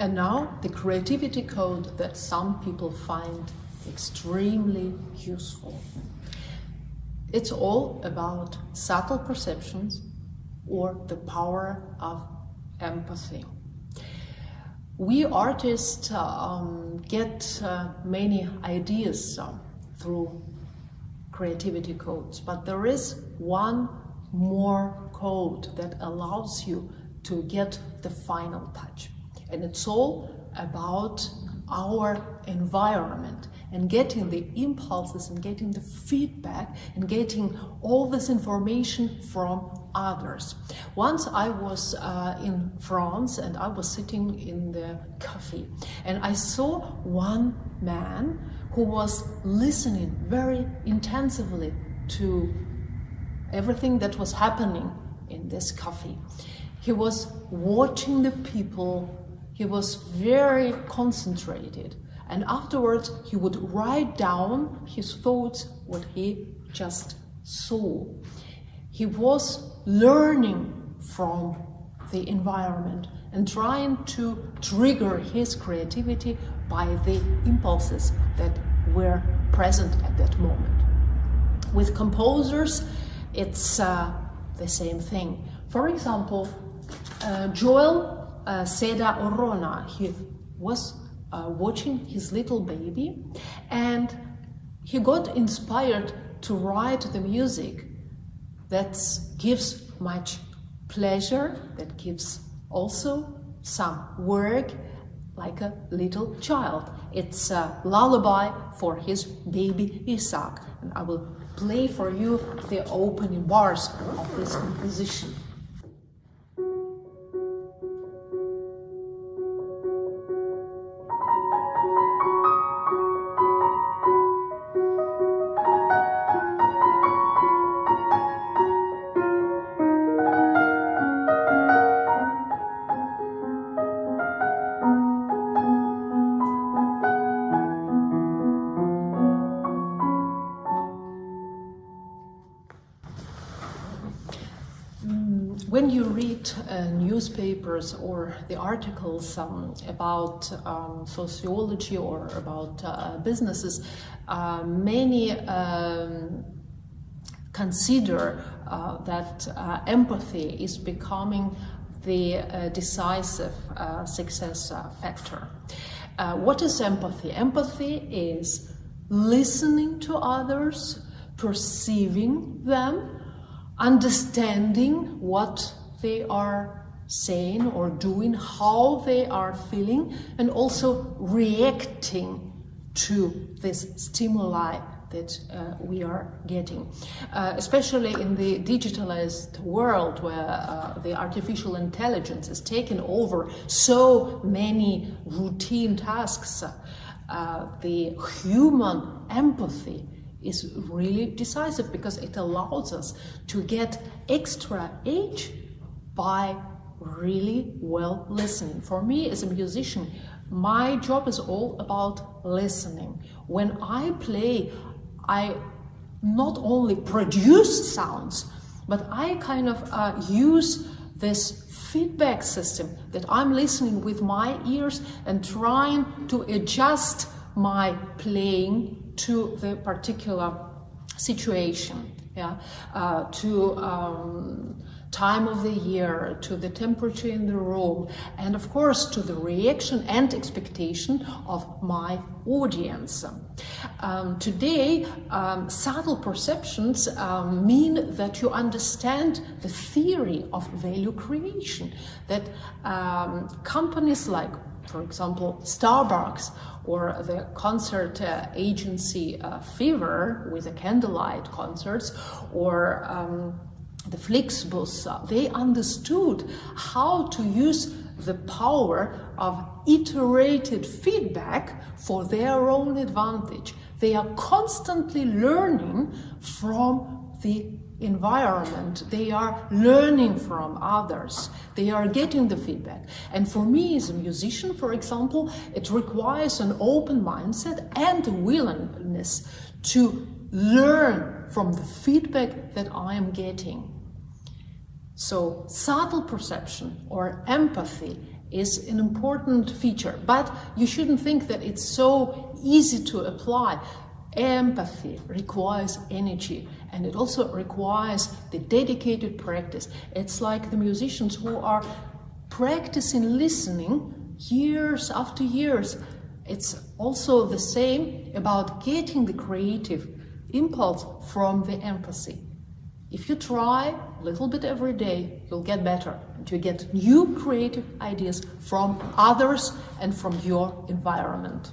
And now the creativity code that some people find extremely useful. It's all about subtle perceptions or the power of empathy. We artists get many ideas through creativity codes, but there is one more code that allows you to get the final touch. And it's all about our environment and getting the impulses and getting the feedback and getting all this information from others. Once I was in France and I was sitting in the cafe and I saw one man who was listening very intensively to everything that was happening in this cafe. He was watching the people. He was very concentrated, and afterwards he would write down his thoughts, what he just saw. He was learning from the environment and trying to trigger his creativity by the impulses that were present at that moment. With composers, it's the same thing. For example, Joel Seda Orona, he was watching his little baby and he got inspired to write the music that gives much pleasure, that gives also some work like a little child. It's a lullaby for his baby Isaac, and I will play for you the opening bars of this composition. When you read newspapers or the articles about sociology or about businesses, many consider that empathy is becoming the decisive success factor. What is empathy? Empathy is listening to others, perceiving them, understanding what they are saying or doing, how they are feeling, and also reacting to this stimuli that we are getting. Especially in the digitalized world where the artificial intelligence has taken over so many routine tasks, the human empathy is really decisive because it allows us to get extra edge by really well listening. For me as a musician, my job is all about listening. When I play, I not only produce sounds, but I kind of use this feedback system that I'm listening with my ears and trying to adjust my playing to the particular situation, to time of the year, to the temperature in the room, and of course to the reaction and expectation of my audience. Today, subtle perceptions mean that you understand the theory of value creation, that companies like, for example, Starbucks or the concert agency Fever with the candlelight concerts, or the Flixbus, they understood how to use the power of iterated feedback for their own advantage. They are constantly learning from the environment. They are learning from others. They are getting the feedback. And for me as a musician, for example, it requires an open mindset and a willingness to learn from the feedback that I am getting. So subtle perception or empathy is an important feature, but you shouldn't think that it's so easy to apply. Empathy requires energy, and it also requires the dedicated practice. It's like the musicians who are practicing listening years after years. It's also the same about getting the creative impulse from the empathy. If you try a little bit every day, you'll get better. And you get new creative ideas from others and from your environment.